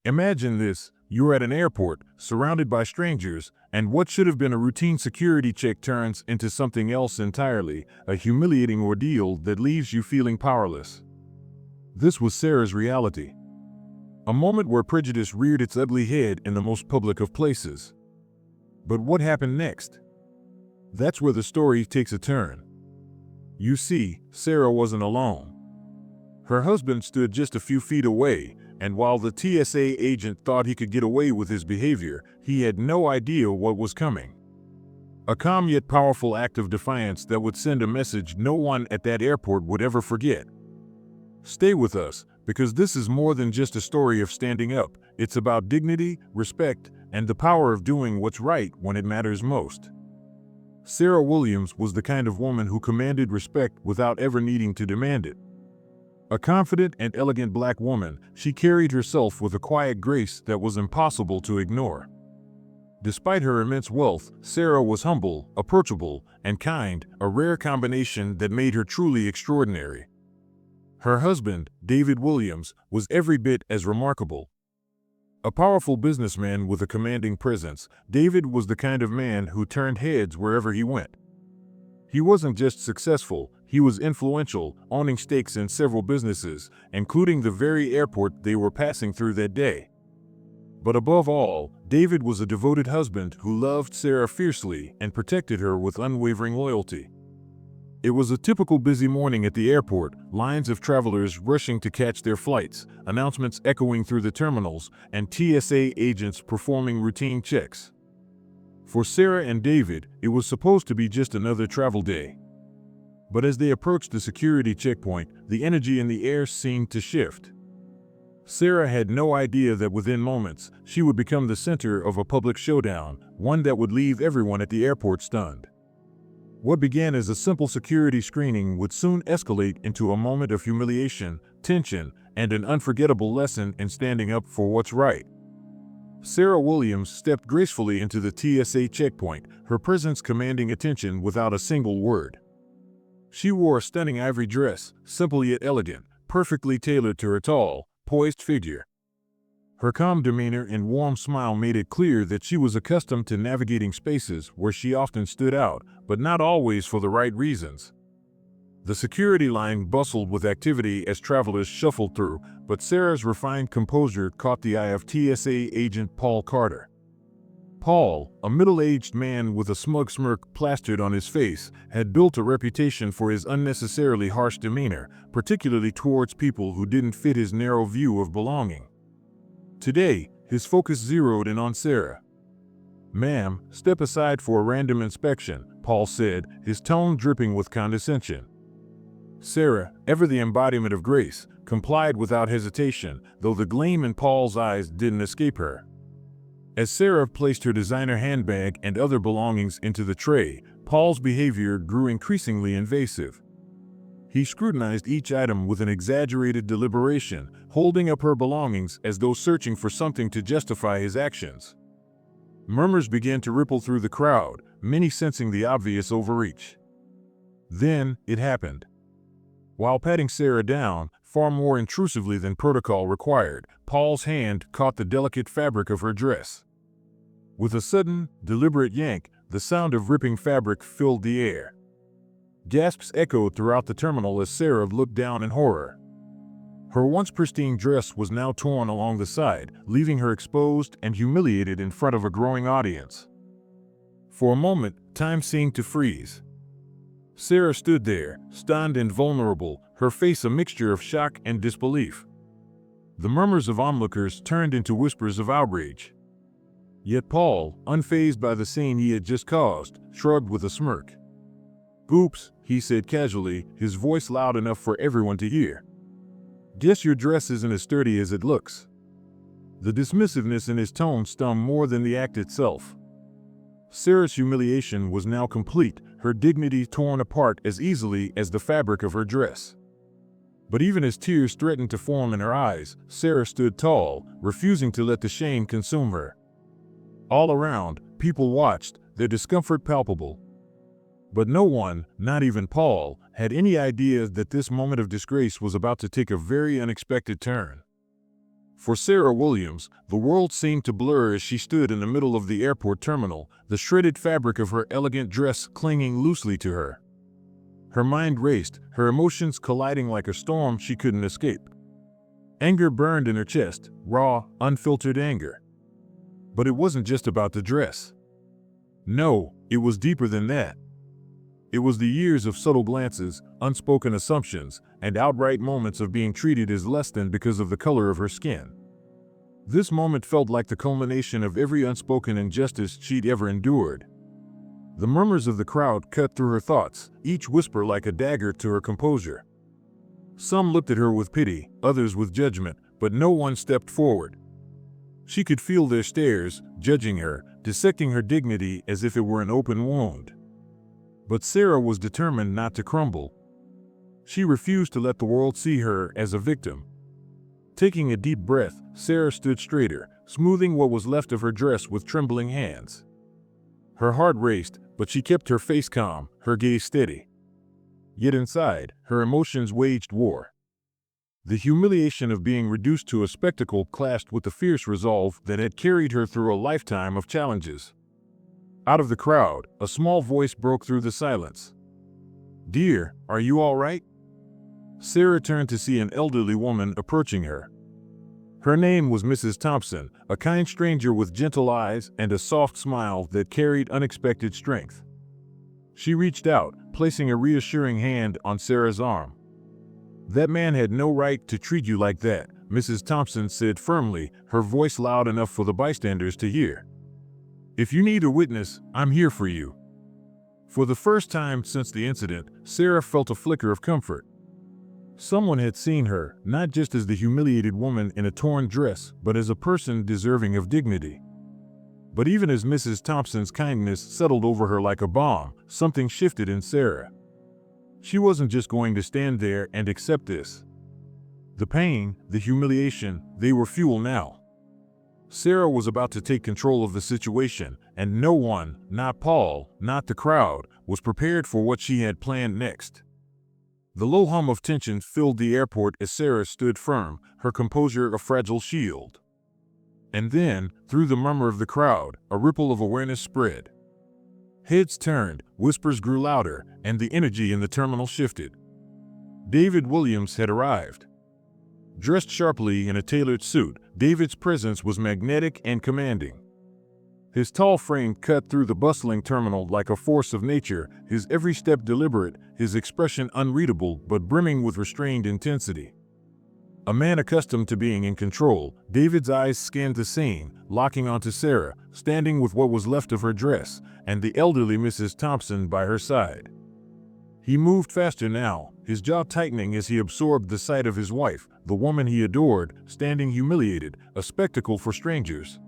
Imagine this, you're at an airport, surrounded by strangers, and what should have been a routine security check turns into something else entirely, a humiliating ordeal that leaves you feeling powerless. This was Sarah's reality. A moment where prejudice reared its ugly head in the most public of places. But what happened next? That's where the story takes a turn. You see, Sarah wasn't alone. Her husband stood just a few feet away, and while the TSA agent thought he could get away with his behavior, he had no idea what was coming. A calm yet powerful act of defiance that would send a message no one at that airport would ever forget. Stay with us, because this is more than just a story of standing up. It's about dignity, respect, and the power of doing what's right when it matters most. Sarah Williams was the kind of woman who commanded respect without ever needing to demand it. A confident and elegant black woman, she carried herself with a quiet grace that was impossible to ignore. Despite her immense wealth, Sarah was humble, approachable, and kind, a rare combination that made her truly extraordinary. Her husband, David Williams, was every bit as remarkable. A powerful businessman with a commanding presence, David was the kind of man who turned heads wherever he went. He wasn't just successful, he was influential, owning stakes in several businesses, including the very airport they were passing through that day. But above all, David was a devoted husband who loved Sarah fiercely and protected her with unwavering loyalty. It was a typical busy morning at the airport, lines of travelers rushing to catch their flights, announcements echoing through the terminals, and TSA agents performing routine checks. For Sarah and David, it was supposed to be just another travel day. But as they approached the security checkpoint, the energy in the air seemed to shift. Sarah had no idea that within moments, she would become the center of a public showdown, one that would leave everyone at the airport stunned. What began as a simple security screening would soon escalate into a moment of humiliation, tension, and an unforgettable lesson in standing up for what's right. Sarah Williams stepped gracefully into the TSA checkpoint, her presence commanding attention without a single word. She wore a stunning ivory dress, simple yet elegant, perfectly tailored to her tall, poised figure. Her calm demeanor and warm smile made it clear that she was accustomed to navigating spaces where she often stood out, but not always for the right reasons. The security line bustled with activity as travelers shuffled through, but Sarah's refined composure caught the eye of TSA agent Paul Carter. Paul, a middle-aged man with a smug smirk plastered on his face, had built a reputation for his unnecessarily harsh demeanor, particularly towards people who didn't fit his narrow view of belonging. Today, his focus zeroed in on Sarah. "Ma'am, step aside for a random inspection," Paul said, his tone dripping with condescension. Sarah, ever the embodiment of grace, complied without hesitation, though the gleam in Paul's eyes didn't escape her. As Sarah placed her designer handbag and other belongings into the tray, Paul's behavior grew increasingly invasive. He scrutinized each item with an exaggerated deliberation, holding up her belongings as though searching for something to justify his actions. Murmurs began to ripple through the crowd, many sensing the obvious overreach. Then, it happened. While patting Sarah down, far more intrusively than protocol required, Paul's hand caught the delicate fabric of her dress. With a sudden, deliberate yank, the sound of ripping fabric filled the air. Gasps echoed throughout the terminal as Sarah looked down in horror. Her once pristine dress was now torn along the side, leaving her exposed and humiliated in front of a growing audience. For a moment, time seemed to freeze. Sarah stood there, stunned and vulnerable, her face a mixture of shock and disbelief. The murmurs of onlookers turned into whispers of outrage. Yet Paul, unfazed by the scene he had just caused, shrugged with a smirk. "Oops," he said casually, his voice loud enough for everyone to hear. "Guess your dress isn't as sturdy as it looks." The dismissiveness in his tone stung more than the act itself. Sarah's humiliation was now complete, her dignity torn apart as easily as the fabric of her dress. But even as tears threatened to form in her eyes, Sarah stood tall, refusing to let the shame consume her. All around, people watched, their discomfort palpable. But no one, not even Paul, had any idea that this moment of disgrace was about to take a very unexpected turn. For Sarah Williams, the world seemed to blur as she stood in the middle of the airport terminal, the shredded fabric of her elegant dress clinging loosely to her. Her mind raced, her emotions colliding like a storm she couldn't escape. Anger burned in her chest, raw, unfiltered anger. But it wasn't just about the dress. No, it was deeper than that. It was the years of subtle glances, unspoken assumptions, and outright moments of being treated as less than because of the color of her skin. This moment felt like the culmination of every unspoken injustice she'd ever endured. The murmurs of the crowd cut through her thoughts, each whisper like a dagger to her composure. Some looked at her with pity, others with judgment, but no one stepped forward. She could feel their stares, judging her, dissecting her dignity as if it were an open wound. But Sarah was determined not to crumble. She refused to let the world see her as a victim. Taking a deep breath, Sarah stood straighter, smoothing what was left of her dress with trembling hands. Her heart raced, but she kept her face calm, her gaze steady. Yet inside, her emotions waged war. The humiliation of being reduced to a spectacle clashed with the fierce resolve that had carried her through a lifetime of challenges. Out of the crowd, a small voice broke through the silence. "Dear, are you all right?" Sarah turned to see an elderly woman approaching her. Her name was Mrs. Thompson, a kind stranger with gentle eyes and a soft smile that carried unexpected strength. She reached out, placing a reassuring hand on Sarah's arm. "That man had no right to treat you like that," Mrs. Thompson said firmly, her voice loud enough for the bystanders to hear. "If you need a witness, I'm here for you." For the first time since the incident, Sarah felt a flicker of comfort. Someone had seen her, not just as the humiliated woman in a torn dress, but as a person deserving of dignity. But even as Mrs. Thompson's kindness settled over her like a bomb, something shifted in Sarah. She wasn't just going to stand there and accept this. The pain, the humiliation, they were fuel now. Sarah was about to take control of the situation, and no one, not Paul, not the crowd, was prepared for what she had planned next. The low hum of tension filled the airport as Sarah stood firm, her composure a fragile shield. And then, through the murmur of the crowd, a ripple of awareness spread. Heads turned, whispers grew louder, and the energy in the terminal shifted. David Williams had arrived. Dressed sharply in a tailored suit, David's presence was magnetic and commanding. His tall frame cut through the bustling terminal like a force of nature, his every step deliberate, his expression unreadable but brimming with restrained intensity. A man accustomed to being in control, David's eyes scanned the scene, locking onto Sarah, standing with what was left of her dress, and the elderly Mrs. Thompson by her side. He moved faster now, his jaw tightening as he absorbed the sight of his wife, the woman he adored, standing humiliated, a spectacle for strangers.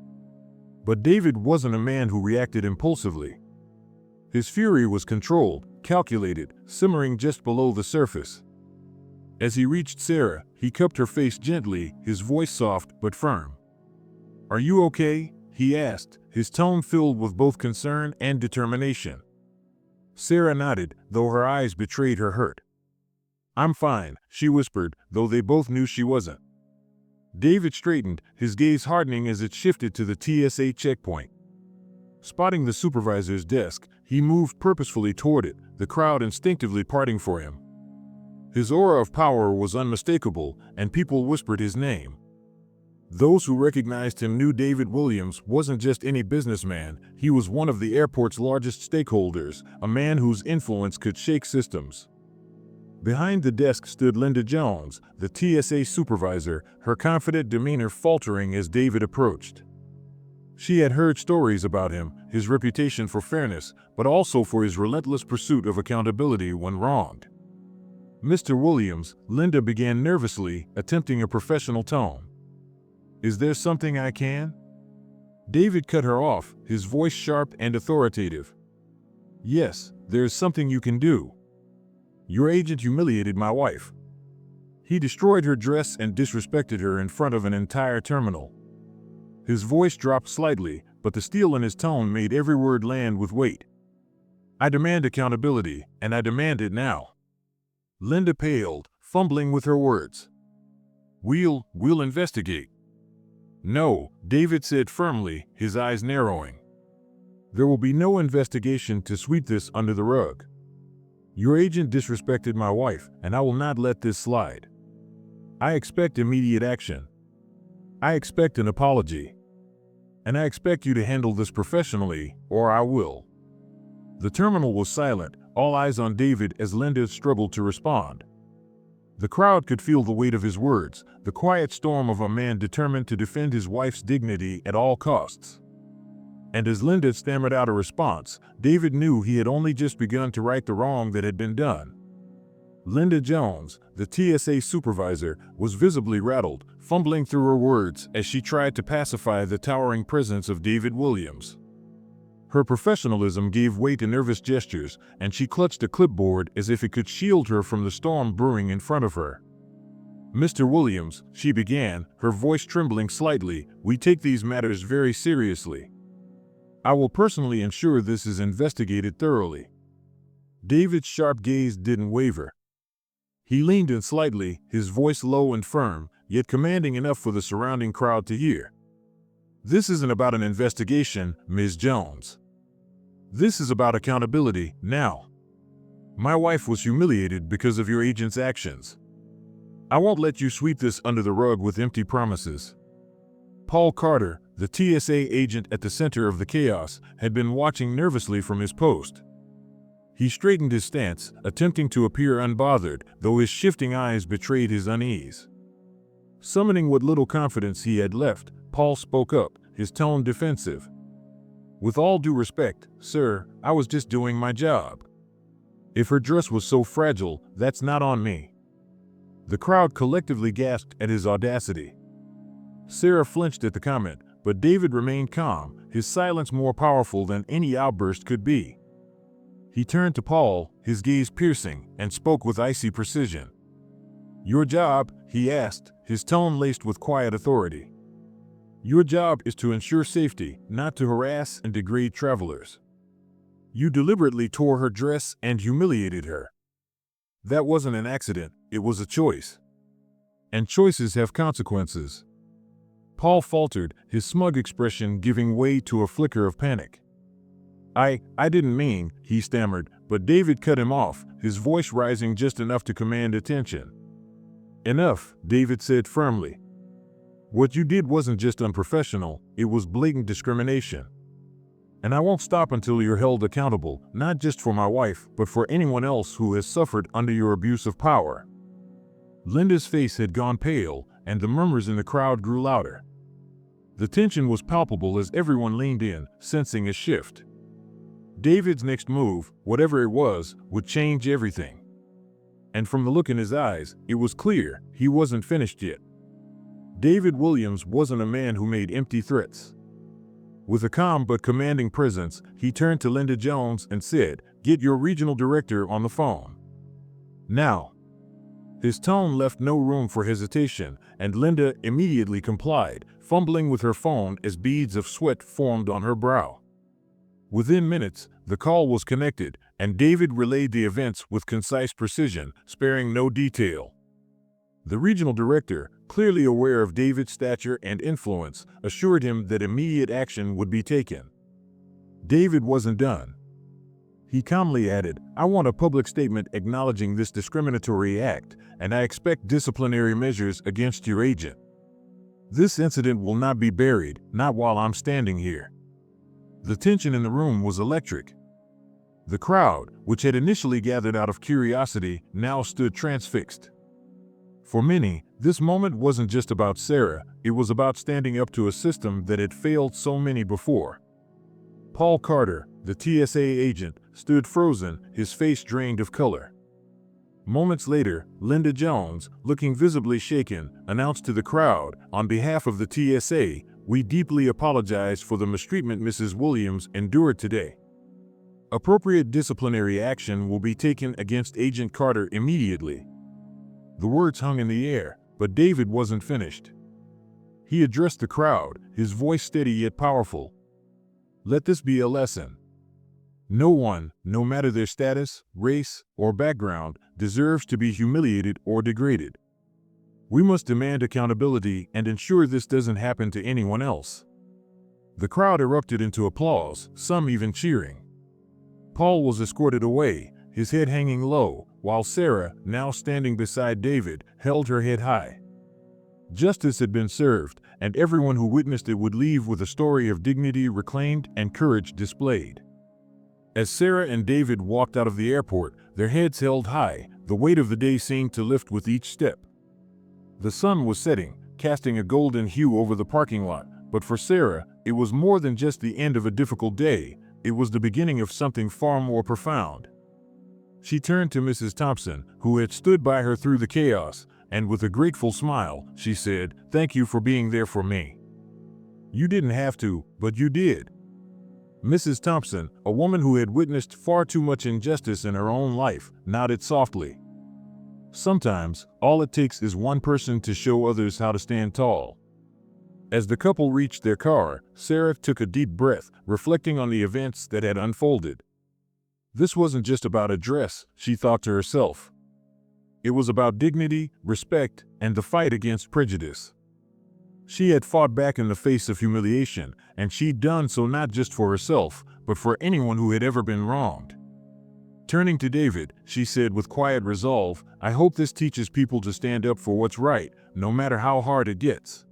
But David wasn't a man who reacted impulsively. His fury was controlled, calculated, simmering just below the surface. As he reached Sarah, he cupped her face gently, his voice soft but firm. "Are you okay?" he asked, his tone filled with both concern and determination. Sarah nodded, though her eyes betrayed her hurt. "I'm fine," she whispered, though they both knew she wasn't. David straightened, his gaze hardening as it shifted to the TSA checkpoint. Spotting the supervisor's desk, he moved purposefully toward it, the crowd instinctively parting for him. His aura of power was unmistakable, and people whispered his name. Those who recognized him knew David Williams wasn't just any businessman, he was one of the airport's largest stakeholders, a man whose influence could shake systems. Behind the desk stood Linda Jones, the TSA supervisor, her confident demeanor faltering as David approached. She had heard stories about him, his reputation for fairness, but also for his relentless pursuit of accountability when wronged. "Mr. Williams," Linda began nervously, attempting a professional tone. "Is there something I can?" David cut her off, his voice sharp and authoritative. "Yes, there's something you can do. Your agent humiliated my wife. He destroyed her dress and disrespected her in front of an entire terminal." His voice dropped slightly, but the steel in his tone made every word land with weight. "I demand accountability, and I demand it now." Linda paled, fumbling with her words. We'll investigate." No, David said firmly, his eyes narrowing. There will be no investigation to sweep this under the rug. Your agent disrespected my wife, and I will not let this slide. I expect immediate action. I expect an apology. And I expect you to handle this professionally, or I will. The terminal was silent, all eyes on David as Linda struggled to respond. The crowd could feel the weight of his words, the quiet storm of a man determined to defend his wife's dignity at all costs. And as Linda stammered out a response, David knew he had only just begun to right the wrong that had been done. Linda Jones, the TSA supervisor, was visibly rattled, fumbling through her words as she tried to pacify the towering presence of David Williams. Her professionalism gave way to nervous gestures, and she clutched a clipboard as if it could shield her from the storm brewing in front of her. Mr. Williams, she began, her voice trembling slightly, we take these matters very seriously. I will personally ensure this is investigated thoroughly. David's sharp gaze didn't waver. He leaned in slightly, his voice low and firm, yet commanding enough for the surrounding crowd to hear. This isn't about an investigation, Ms. Jones. This is about accountability, now. My wife was humiliated because of your agent's actions. I won't let you sweep this under the rug with empty promises. Paul Carter, the TSA agent at the center of the chaos, had been watching nervously from his post. He straightened his stance, attempting to appear unbothered, though his shifting eyes betrayed his unease. Summoning what little confidence he had left, Paul spoke up, his tone defensive. With all due respect, sir, I was just doing my job. If her dress was so fragile, that's not on me. The crowd collectively gasped at his audacity. Sarah flinched at the comment, but David remained calm, his silence more powerful than any outburst could be. He turned to Paul, his gaze piercing, and spoke with icy precision. Your job, he asked, his tone laced with quiet authority. Your job is to ensure safety, not to harass and degrade travelers. You deliberately tore her dress and humiliated her. That wasn't an accident, it was a choice. And choices have consequences. Paul faltered, his smug expression giving way to a flicker of panic. I didn't mean, he stammered, but David cut him off, his voice rising just enough to command attention. Enough, David said firmly. What you did wasn't just unprofessional, it was blatant discrimination. And I won't stop until you're held accountable, not just for my wife, but for anyone else who has suffered under your abuse of power. Linda's face had gone pale, and the murmurs in the crowd grew louder. The tension was palpable as everyone leaned in, sensing a shift. David's next move, whatever it was, would change everything. And from the look in his eyes, it was clear he wasn't finished yet. David Williams wasn't a man who made empty threats. With a calm but commanding presence, he turned to Linda Jones and said, "Get your regional director on the phone. Now." His tone left no room for hesitation, and Linda immediately complied, fumbling with her phone as beads of sweat formed on her brow. Within minutes, the call was connected, and David relayed the events with concise precision, sparing no detail. The regional director, clearly aware of David's stature and influence, assured him that immediate action would be taken. David wasn't done. He calmly added, I want a public statement acknowledging this discriminatory act, and I expect disciplinary measures against your agent. This incident will not be buried, not while I'm standing here. The tension in the room was electric. The crowd, which had initially gathered out of curiosity, now stood transfixed. For many, this moment wasn't just about Sarah, it was about standing up to a system that had failed so many before. Paul Carter, the TSA agent, stood frozen, his face drained of color. Moments later, Linda Jones, looking visibly shaken, announced to the crowd, on behalf of the TSA, we deeply apologize for the mistreatment Mrs. Williams endured today. Appropriate disciplinary action will be taken against Agent Carter immediately. The words hung in the air, but David wasn't finished. He addressed the crowd, his voice steady yet powerful. Let this be a lesson. No one, no matter their status, race, or background, deserves to be humiliated or degraded. We must demand accountability and ensure this doesn't happen to anyone else." The crowd erupted into applause, some even cheering. Paul was escorted away, his head hanging low, while Sarah, now standing beside David, held her head high. Justice had been served, and everyone who witnessed it would leave with a story of dignity reclaimed and courage displayed. As Sarah and David walked out of the airport, their heads held high, the weight of the day seemed to lift with each step. The sun was setting, casting a golden hue over the parking lot, but for Sarah, it was more than just the end of a difficult day, it was the beginning of something far more profound. She turned to Mrs. Thompson, who had stood by her through the chaos, and with a grateful smile, she said, "Thank you for being there for me. You didn't have to, but you did." Mrs. Thompson, a woman who had witnessed far too much injustice in her own life, nodded softly. Sometimes, all it takes is one person to show others how to stand tall. As the couple reached their car, Sarah took a deep breath, reflecting on the events that had unfolded. This wasn't just about a dress, she thought to herself. It was about dignity, respect, and the fight against prejudice. She had fought back in the face of humiliation, and she'd done so not just for herself, but for anyone who had ever been wronged. Turning to David, she said with quiet resolve, "I hope this teaches people to stand up for what's right, no matter how hard it gets."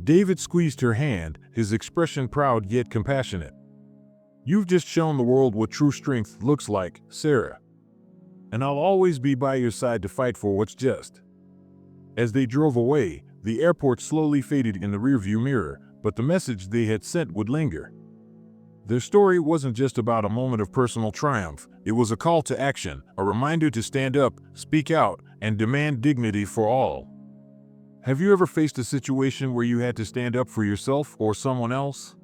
David squeezed her hand, his expression proud yet compassionate. "You've just shown the world what true strength looks like, Sarah. And I'll always be by your side to fight for what's just." As they drove away, the airport slowly faded in the rearview mirror, but the message they had sent would linger. Their story wasn't just about a moment of personal triumph, it was a call to action, a reminder to stand up, speak out, and demand dignity for all. Have you ever faced a situation where you had to stand up for yourself or someone else?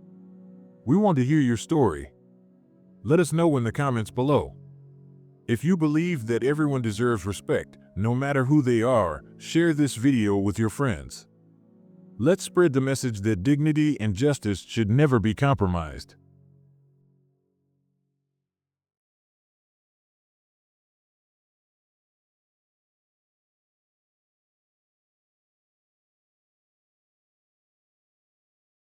We want to hear your story. Let us know in the comments below. If you believe that everyone deserves respect, no matter who they are, share this video with your friends. Let's spread the message that dignity and justice should never be compromised.